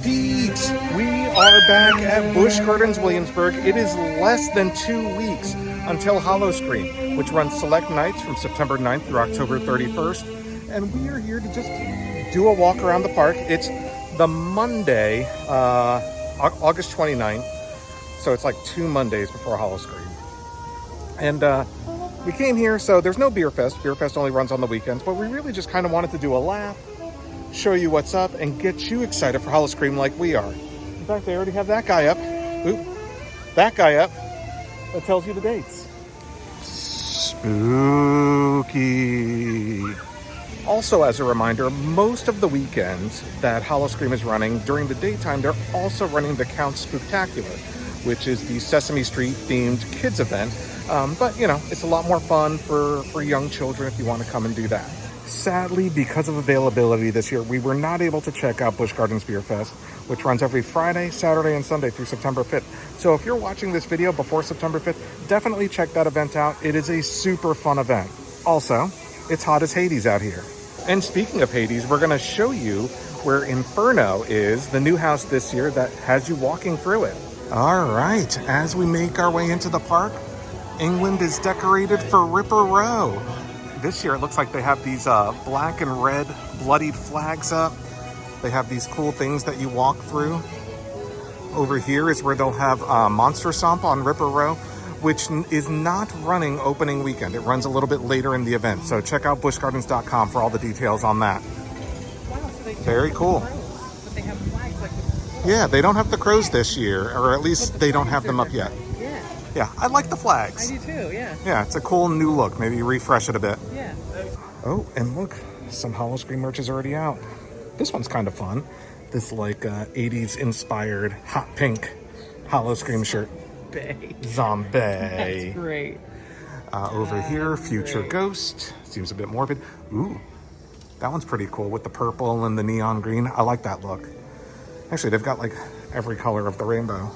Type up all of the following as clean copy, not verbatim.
peeps! We are back at Busch Gardens Williamsburg. It is less than 2 weeks until Howl-O-Scream, which runs select nights from September 9th through October 31st. And we are here to just do a walk around the park. It's the Monday, August 29th. So it's like 2 Mondays before Howl-O-Scream. And we came here, so there's no Beer Fest. Beer Fest only runs on the weekends, but we really just kind of wanted to do a lap, show you what's up, and get you excited for Howl-O-Scream like we are. In fact, they already have that guy up. Oop, that guy up. That tells you the dates. Spooky. Also, as a reminder, most of the weekends that Howl-O-Scream is running, during the daytime, they're also running the Count Spooktacular, which is the Sesame Street themed kids event. But, you know, it's a lot more fun for young children if you want to come and do that. Sadly, because of availability this year, we were not able to check out Busch Gardens Beer Fest, which runs every Friday, Saturday, and Sunday through September 5th. So if you're watching this video before September 5th, definitely check that event out. It is a super fun event. Also, it's hot as Hades out here. And speaking of Hades, we're going to show you where Inferno is, the new house this year that has you walking through it. All right, as we make our way into the park, England is decorated for Ripper Row. This year it looks like they have these black and red bloodied flags up. They have these cool things that you walk through. Over here is where they'll have Monster Stomp on Ripper Row, which is not running opening weekend. It runs a little bit later in the event. So check out buschgardens.com for all the details on that. Wow, so they Very cool. Crows, but they have flags like Yeah, they don't have the crows this year, or at least they don't have them up yet. Yeah. Yeah, I like the flags. I do too, yeah. Yeah, it's a cool new look. Maybe refresh it a bit. Yeah. Oh, and look, some Howl-O-Scream merch is already out. This one's kind of fun. This like 80s inspired hot pink Howl-O-Scream shirt. Zombie. That's great. Over here, Future Ghost. Seems a bit morbid. Ooh, that one's pretty cool with the purple and the neon green. I like that look. Actually, they've got like every color of the rainbow.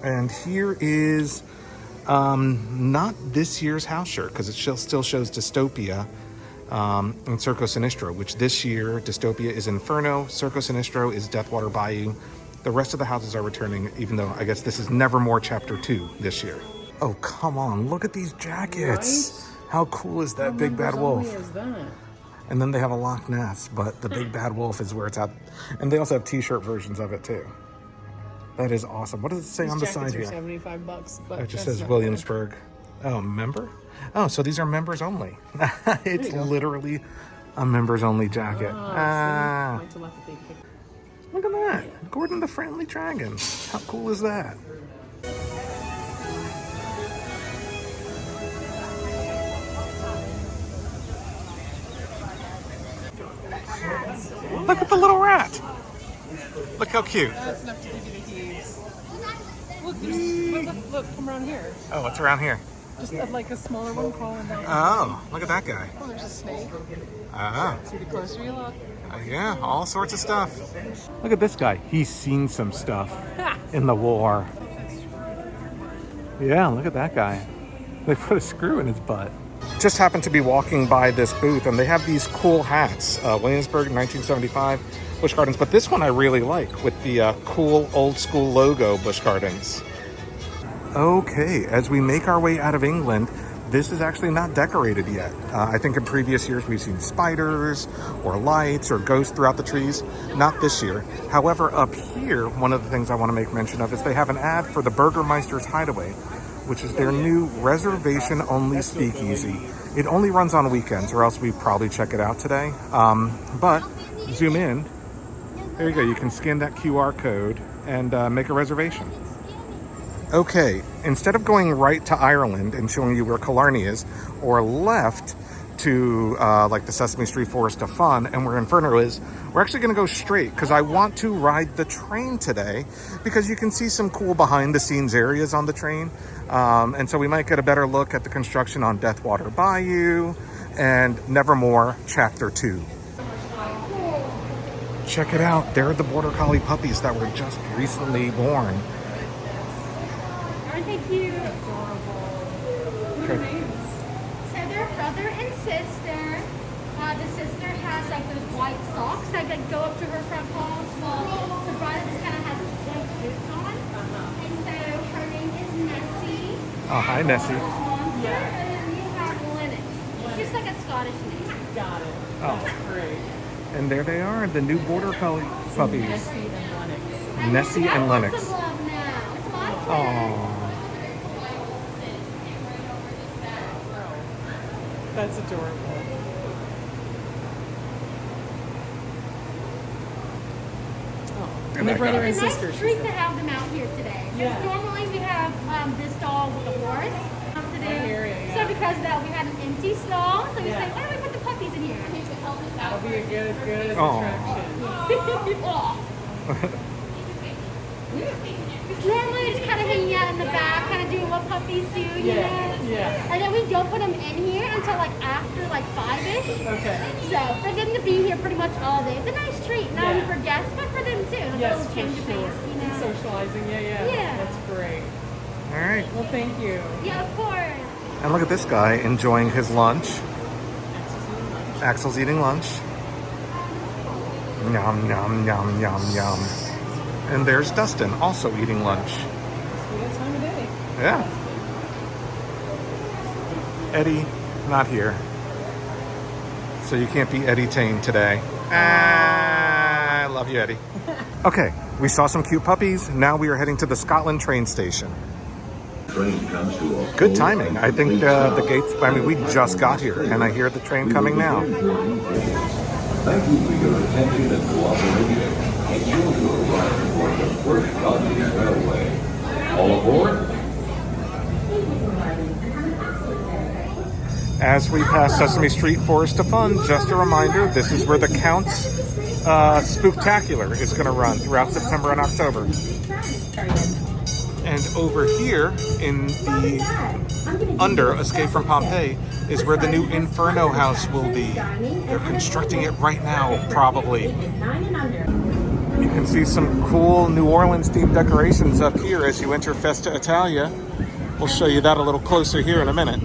And here is not this year's house shirt, because it still shows Dystopia and Circo Sinistro, which this year Dystopia is Inferno, Circo Sinistro is Deathwater Bayou. The rest of the houses are returning, even though I guess this is Nevermore Chapter 2 this year. Oh, come on, look at these jackets. Right? How cool is that Big Bad Wolf? Is that? And then they have a Loch Ness, but the Big Bad Wolf is where it's at. And they also have t-shirt versions of it too. That is awesome. What does it say on the side here? $75, but it just says Williamsburg. Oh, member? Oh, so these are members only. It's literally a members only jacket. Look at that. Gordon the Friendly Dragon. How cool is that? Look at the little rat. Look how cute. That's enough to give you the heaves. Look, come around here. Oh, what's around here? Just like a smaller one crawling down. Oh, look at that guy. Oh, there's a snake. Oh. See, the closer you look. Yeah, all sorts of stuff. Look at this guy. He's seen some stuff in the war. Yeah, look at that guy. They put a screw in his butt. Just happened to be walking by this booth, and they have these cool hats. Williamsburg 1975 Busch Gardens, but this one I really like with the cool old school logo Busch Gardens. Okay, as we make our way out of England, this is actually not decorated yet. I think in previous years we've seen spiders or lights or ghosts throughout the trees. Not this year. However, up here, one of the things I want to make mention of is they have an ad for the Burgermeister's Hideaway, which is their new reservation-only speakeasy. It only runs on weekends, or else we'd probably check it out today. But zoom in. There you go. You can scan that QR code and make a reservation. Okay, instead of going right to Ireland and showing you where Killarney is, or left to like the Sesame Street Forest of Fun and where Inferno is, we're actually going to go straight because I want to ride the train today, because you can see some cool behind the scenes areas on the train. And so we might get a better look at the construction on Deathwater Bayou and Nevermore Chapter 2. Check it out. They're the Border Collie puppies that were just recently born. Aren't they cute? Adorable. What are their names? So they're brother and sister. The sister has like those white socks that go up to her front paws. Well, the brother just kind of Oh, hi, Nessie. Monster, and then you have Lennox. Just like a Scottish name. Got it. Oh. That's great. And there they are, the new border collie puppies. Nessie and Lennox. Nessie and Lennox. Some love now. It's my turn. Oh, That's adorable. Oh. And their brother and It's a sister. nice she treat said. to have them out here today. Yeah. Normally we have this stall with the horse today. I hear you, yeah. So because of that we had an empty stall, so we Yeah. say, why don't we put the puppies in here? That'll be a good Oh. attraction. Normally just kind of hanging out in the back, kind of doing what puppies do, you Yeah, know? yeah. And then we don't put them in here until like after like 5-ish. Okay. So for them to be here pretty much all day, it's a nice treat. Not only Yeah. for guests, but for them too. Like a Yes, little for change of sure. pace, you know? Socializing, yeah. Yeah. That's great. all right. Well, thank you. Yeah, of course. And look at this guy enjoying his lunch. Axel's eating lunch. Yum, yum, yum, yum, yum. And there's Dustin also eating lunch. It's that time of day. Yeah. Eddie, not here. So you can't be Eddie Tane today. I love you, Eddie. Okay, we saw some cute puppies. Now we are heading to the Scotland train station. Good timing. I think the gates, I mean, we just got here and I hear the train coming now. Thank you for your attention and cooperation. It's sure to arrive aboard the Busch Gardens Railway. All aboard? As we pass Sesame Street Forest of Fun, just a reminder, this is where the Count's Spooktacular is going to run throughout September and October. And over here in the under Escape from Pompeii is where the new Inferno house will be. They're constructing it right now, probably. You can see some cool New Orleans themed decorations up here as you enter Festa Italia. We'll show you that a little closer here in a minute.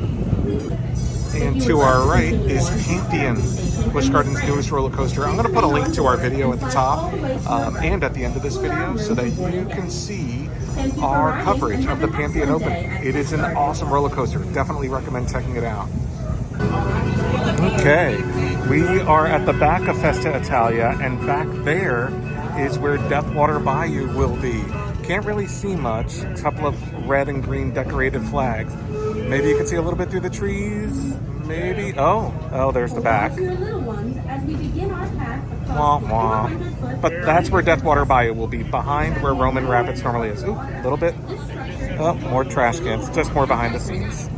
And to our right is Campion, Busch Gardens' newest roller coaster. I'm going to put a link to our video at the top and at the end of this video so that you can see our coverage of the Pantheon opening. It is an awesome roller coaster. Definitely recommend checking it out. Okay, we are at the back of Festa Italia, and back there is where Deathwater Bayou will be. Can't really see much. A couple of red and green decorated flags. Maybe you can see a little bit through the trees. Maybe. Oh, there's the back. Wah, wah. But that's where Deathwater Bayou will be, behind where Roman Rapids normally is. Ooh, a little bit. Oh, more trash cans. Just more behind the scenes.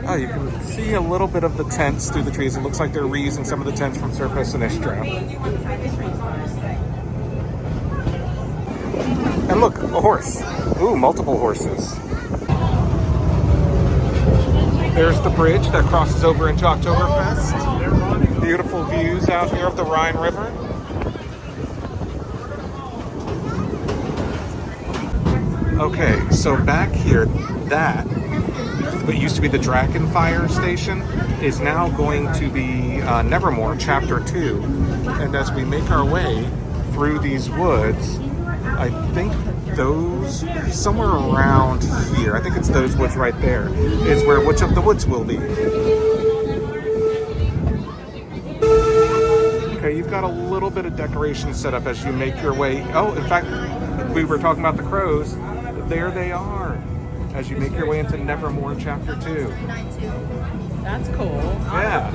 Oh, you can see a little bit of the tents through the trees. It looks like they're reusing some of the tents from Circo Sinistro. And look, a horse. Ooh, multiple horses. There's the bridge that crosses over into Oktoberfest. Beautiful views out here of the Rhine River. Okay, so back here, that what used to be the Drakenfire station is now going to be Nevermore Chapter 2. And as we make our way through these woods, I think those, somewhere around here, I think it's those woods right there, is where Witch of the Woods will be. Okay, you've got a little bit of decoration set up as you make your way. Oh, in fact, we were talking about the crows. There they are, as you make your way into Nevermore Chapter 2. That's cool. Yeah.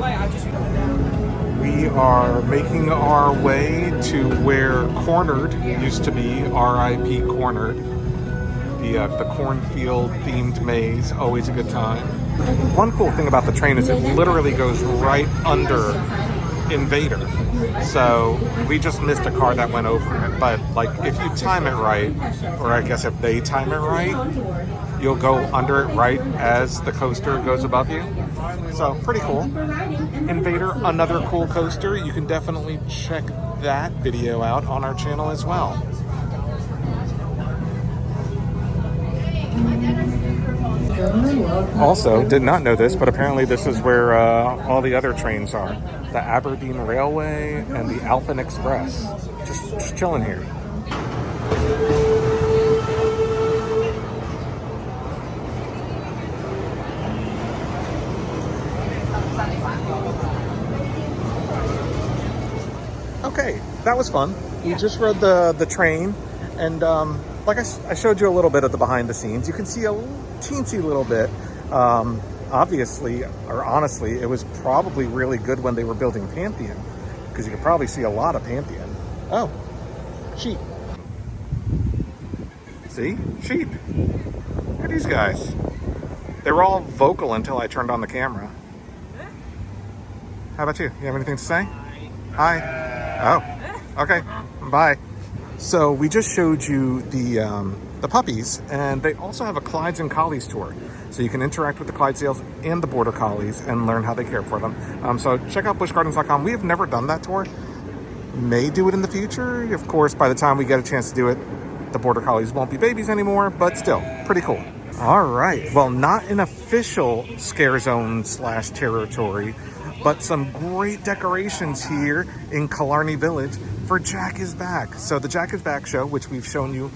We are making our way to where Cornered used to be, R.I.P. Cornered. The cornfield themed maze, always a good time. One cool thing about the train is it literally goes right under Invader. So we just missed a car that went over it. But like if you time it right, or I guess if they time it right, you'll go under it right as the coaster goes above you. So pretty cool. Invader, another cool coaster. You can definitely check that video out on our channel as well. Also, did not know this, but apparently this is where all the other trains are. The Aberdeen Railway and the Alpen Express. Just chilling here. that was fun. We just rode the train, and like I showed you a little bit of the behind the scenes. You can see a teensy little bit. Obviously, or honestly, it was probably really good when they were building Pantheon, because you could probably see a lot of Pantheon. Oh, sheep. See? Sheep. Look at these guys. They were all vocal until I turned on the camera. How about you? You have anything to say? Hi. Oh, okay. Bye. So we just showed you the puppies, and they also have a Clydes and Collies tour. So you can interact with the Clydesdales and the Border Collies and learn how they care for them. So check out buschgardens.com. We have never done that tour. May do it in the future. Of course, by the time we get a chance to do it, the Border Collies won't be babies anymore, but still, pretty cool. All right, well, not an official scare zone / territory, but some great decorations here in Killarney Village for Jack is Back. So the Jack is Back show, which we've shown you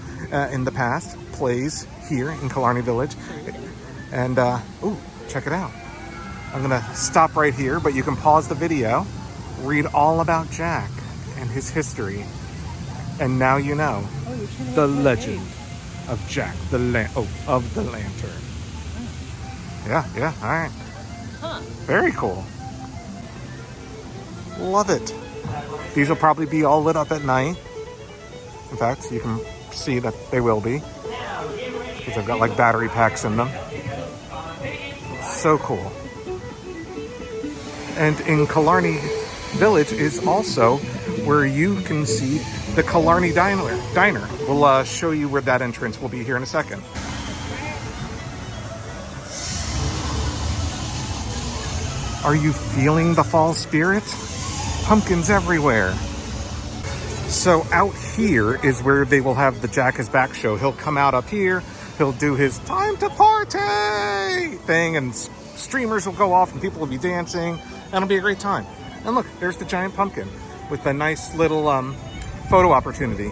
in the past, plays here in Killarney Village. And, ooh, check it out. I'm gonna stop right here, but you can pause the video, read all about Jack and his history. And now you know the legend of Jack of the Lantern. Yeah, all right. Huh. Very cool. Love it. These will probably be all lit up at night. In fact, you can see that they will be, because they've got like battery packs in them. So cool. And in Killarney Village is also where you can see the Killarney Diner. We'll show you where that entrance will be here in a second. Are you feeling the fall spirit? Pumpkins everywhere. So out here is where they will have the Jack is Back show. He'll come out up here, he'll do his time to party thing, and streamers will go off and people will be dancing, and it'll be a great time. And look, there's the giant pumpkin with a nice little photo opportunity.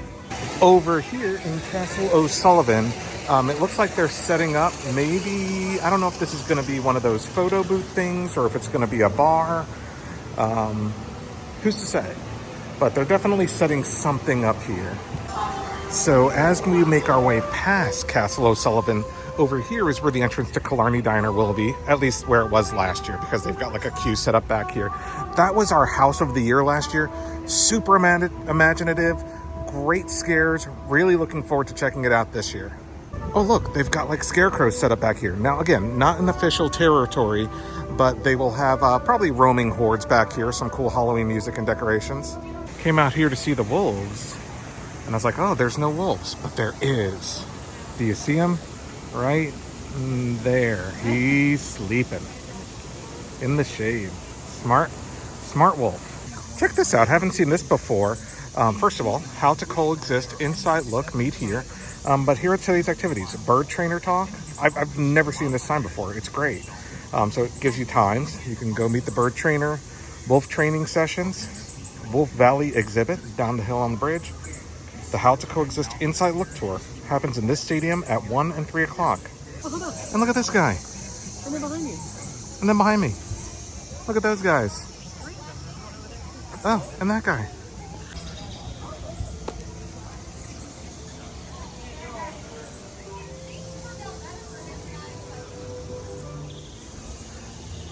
Over here in Castle O'Sullivan, it looks like they're setting up maybe, I don't know if this is going to be one of those photo booth things or if it's going to be a bar. Who's to say? But they're definitely setting something up here. So as we make our way past Castle O'Sullivan, over here is where the entrance to Killarney Diner will be, at least where it was last year, because they've got like a queue set up back here. That was our house of the year last year. Super imaginative, great scares. Really looking forward to checking it out this year. Oh look, they've got like scarecrows set up back here. Now again, not an official territory, but they will have probably roaming hordes back here, some cool Halloween music and decorations. Came out here to see the wolves, and I was like, oh, there's no wolves, but there is. Do you see him? Right there. He's sleeping in the shade. Smart wolf. Check this out. Haven't seen this before. First of all, how to coexist inside look, meet here. But here are today's activities. Bird trainer talk. I've never seen this sign before. It's great. So it gives you times. You can go meet the bird trainer. Wolf training sessions. Wolf Valley exhibit down the hill on the bridge. The How to Coexist Inside Look tour happens in this stadium at 1 and 3 o'clock. Oh, hold on. And look at this guy. And then behind you. And then behind me. Look at those guys. Oh, and that guy.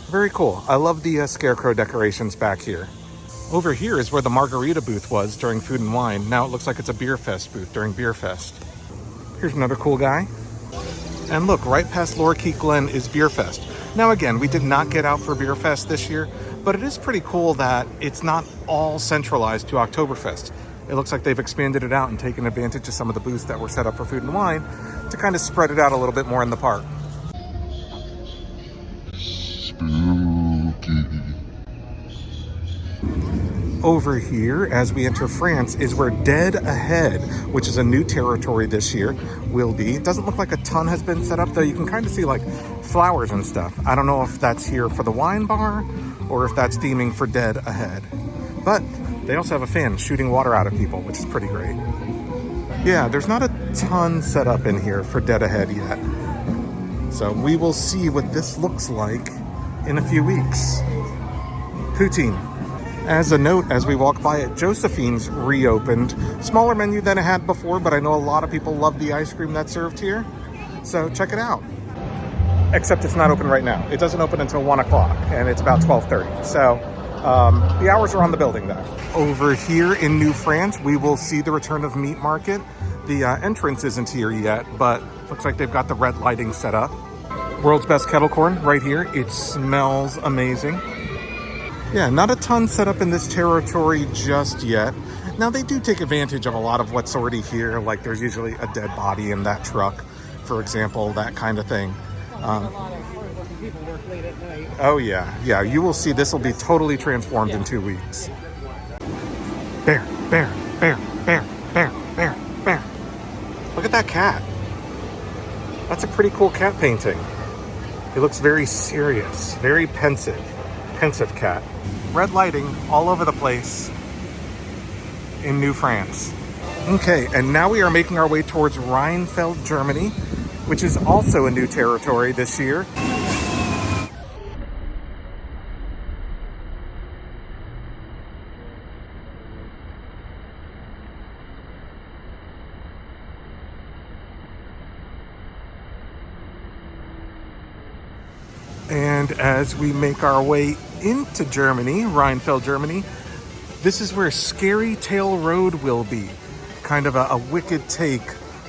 Very cool. I love the scarecrow decorations back here. Over here is where the margarita booth was during Food and Wine. Now it looks like it's a Beer Fest booth during Beer Fest. Here's another cool guy. And look, right past Lorikeet Glen is Beer Fest. Now again, we did not get out for Beer Fest this year, but it is pretty cool that it's not all centralized to Oktoberfest. It looks like they've expanded it out and taken advantage of some of the booths that were set up for Food and Wine to kind of spread it out a little bit more in the park. Over here, as we enter France, is where Dead Ahead, which is a new territory this year, will be. It doesn't look like a ton has been set up, though. You can kind of see like flowers and stuff. I don't know if that's here for the wine bar or if that's theming for Dead Ahead. But they also have a fan shooting water out of people, which is pretty great. Yeah, there's not a ton set up in here for Dead Ahead yet. So we will see what this looks like in a few weeks. Poutine. As a note, as we walk by it, Josephine's reopened. Smaller menu than it had before, but I know a lot of people love the ice cream that's served here. So check it out. Except it's not open right now. It doesn't open until 1 o'clock, and it's about 12:30. So the hours are on the building though. Over here in New France, we will see the return of Meat Market. The entrance isn't here yet, but looks like they've got the red lighting set up. World's best kettle corn right here. It smells amazing. Yeah, not a ton set up in this territory just yet. Now they do take advantage of a lot of what's already here. Like there's usually a dead body in that truck, for example, that kind of thing. A lot of people work late at night. Oh yeah, you will see this will be totally transformed in 2 weeks. Bear, bear, bear, bear, bear, bear, bear. Look at that cat. That's a pretty cool cat painting. He looks very serious, very pensive cat. Red lighting all over the place in New France. Okay, and now we are making our way towards Rheinfeld, Germany, which is also a new territory this year. And as we make our way into Germany, Rheinfeld, Germany, this is where Scary Tale Road will be. Kind of a wicked take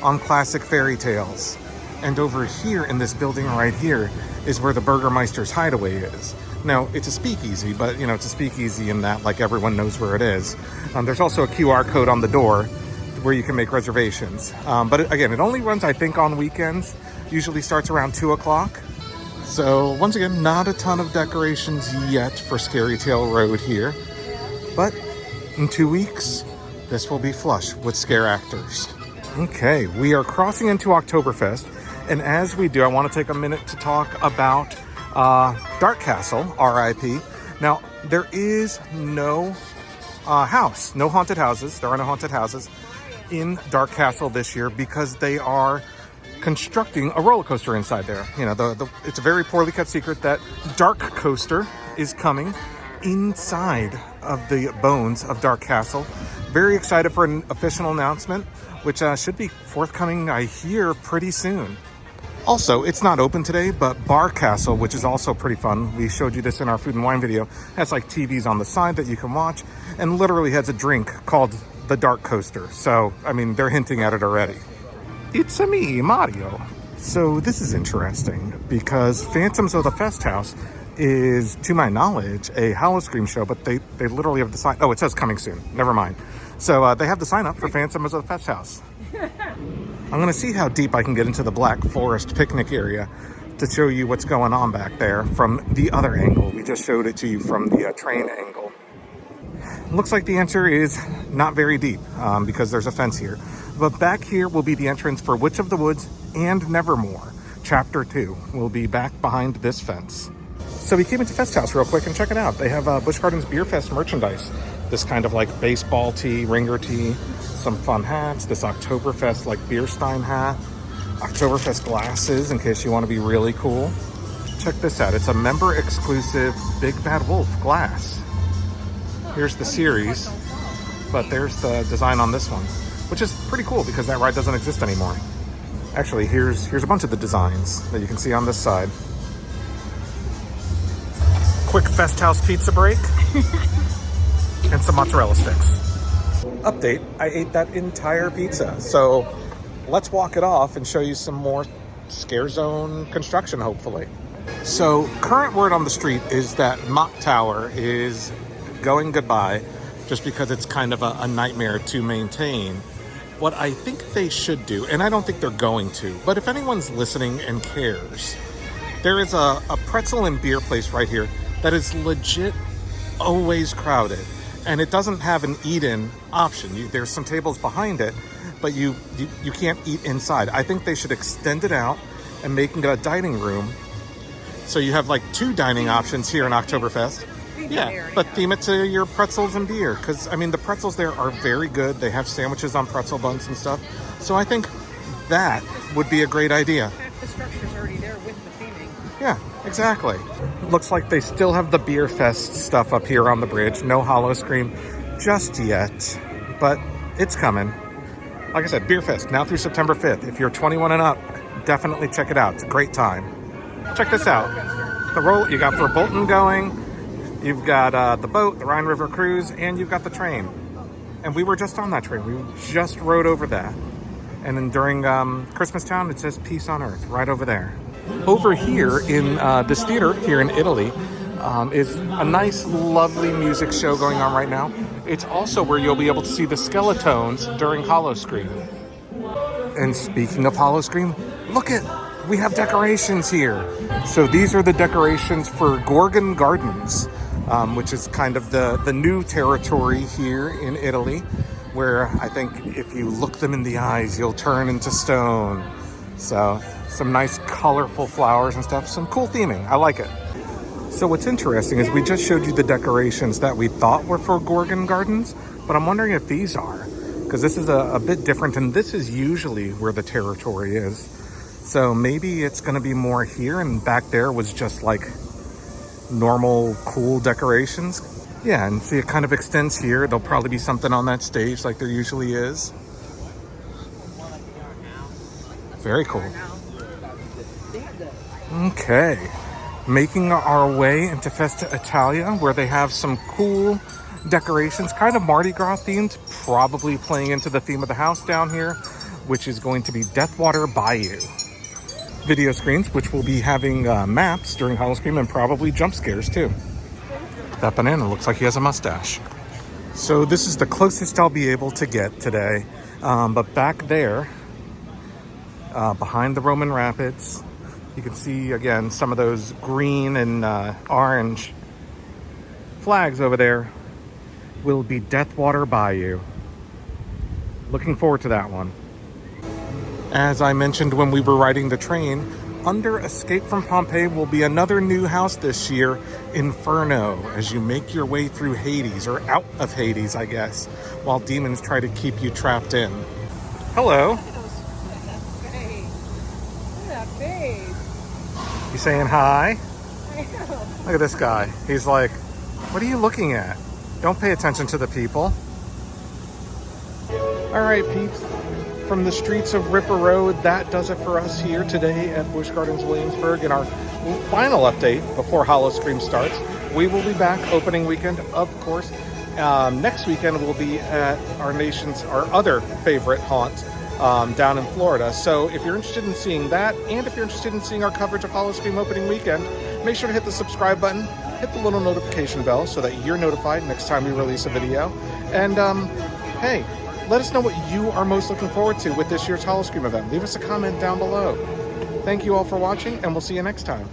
on classic fairy tales. And over here in this building right here is where the Burgermeister's hideaway is. Now, it's a speakeasy, but it's a speakeasy in that like everyone knows where it is. There's also a QR code on the door where you can make reservations. But again, it only runs, I think, on weekends. Usually starts around 2 o'clock. So once again, not a ton of decorations yet for Scary Tale Road here. But in 2 weeks, this will be flush with scare actors. Okay, we are crossing into Oktoberfest. And as we do, I want to take a minute to talk about Dark Castle, RIP. Now, there is no house, no haunted houses. There are no haunted houses in Dark Castle this year because they are constructing a roller coaster inside there. It's a very poorly kept secret that DarKoaster is coming inside of the bones of Dark Castle. Very excited for an official announcement, which should be forthcoming, I hear, pretty soon. Also, it's not open today, but Bar Castle, which is also pretty fun. We showed you this in our food and wine video. Has like TVs on the side that you can watch and literally has a drink called the DarKoaster. So, I mean, they're hinting at it already. It's me, Mario. So this is interesting because Phantoms of the Fest House is, to my knowledge, a Howl-O-Scream show, but they literally have the sign. Oh, it says coming soon. Never mind. So they have the sign up for Phantoms of the Fest House. I'm going to see how deep I can get into the Black Forest picnic area to show you what's going on back there from the other angle. We just showed it to you from the train angle. Looks like the answer is not very deep because there's a fence here. But back here will be the entrance for Witch of the Woods and Nevermore. Chapter 2 will be back behind this fence. So we came into Fest House real quick and check it out. They have Busch Gardens Beer Fest merchandise. This kind of like baseball tee, ringer tee, some fun hats, this Oktoberfest like beer stein hat, Oktoberfest glasses in case you want to be really cool. Check this out. It's a member exclusive Big Bad Wolf glass. Here's the series, but there's the design on this one, which is pretty cool because that ride doesn't exist anymore. Actually, here's a bunch of the designs that you can see on this side. Quick Fest House pizza break and some mozzarella sticks. Update, I ate that entire pizza. So let's walk it off and show you some more Scare Zone construction, hopefully. So current word on the street is that Mock Tower is going goodbye just because it's kind of a nightmare to maintain. What I think they should do, and I don't think they're going to, but if anyone's listening and cares, there is a pretzel and beer place right here that is legit always crowded. And it doesn't have an eat-in option. There's some tables behind it, but you can't eat inside. I think they should extend it out and make it a dining room. So you have like 2 dining options here in Oktoberfest. Yeah, but theme it to your pretzels and beer. Because, I mean, the pretzels there are very good. They have sandwiches on pretzel buns and stuff. So I think that would be a great idea. Half the structure's already there with the theming. Yeah, exactly. Looks like they still have the Beer Fest stuff up here on the bridge. No Howl-O-Scream just yet, but it's coming. Like I said, Beer Fest now through September 5th. If you're 21 and up, definitely check it out. It's a great time. Check this out. The roll you got for Bolton going. You've got the boat, the Rhine River Cruise, and you've got the train. And we were just on that train. We just rode over that. And then during Christmas Town, it says Peace on Earth right over there. Over here in this theater here in Italy is a nice, lovely music show going on right now. It's also where you'll be able to see the Skeletones during Howl-O-Scream. And speaking of Howl-O-Scream, look at, we have decorations here. So these are the decorations for Gorgon Gardens, which is kind of the new territory here in Italy, where I think if you look them in the eyes, you'll turn into stone. So some nice colorful flowers and stuff, some cool theming. I like it. So what's interesting is we just showed you the decorations that we thought were for Gorgon Gardens, but I'm wondering if these are, because this is a bit different, and this is usually where the territory is. So maybe it's going to be more here, and back there was just like normal cool decorations. Yeah, and see, it kind of extends here. There'll probably be something on that stage like there usually is. Very cool. Okay, making our way into Festa Italia, where they have some cool decorations, kind of Mardi Gras themed, probably playing into the theme of the house down here, which is going to be Deathwater Bayou. Video screens, which will be having maps during Howl-O-Scream and probably jump scares too. That banana looks like he has a mustache. So this is the closest I'll be able to get today. But back there, behind the Roman Rapids, you can see again some of those green and orange flags over there will be Deathwater Bayou. Looking forward to that one. As I mentioned when we were riding the train, under Escape from Pompeii will be another new house this year, Inferno, as you make your way through Hades, or out of Hades, I guess, while demons try to keep you trapped in. Hello. Hey. Look at that face. You saying hi? I know. Look at this guy. He's like, what are you looking at? Don't pay attention to the people. All right, peeps. From the streets of Ripper Road, that does it for us here today at Busch Gardens Williamsburg. In our final update before Howl-O-Scream starts, we will be back opening weekend, of course. Next weekend we'll be at our other favorite haunt down in Florida. So if you're interested in seeing that, and if you're interested in seeing our coverage of Howl-O-Scream opening weekend, make sure to hit the subscribe button, hit the little notification bell so that you're notified next time we release a video. And hey, let us know what you are most looking forward to with this year's Howl-O-Scream event. Leave us a comment down below. Thank you all for watching, and we'll see you next time.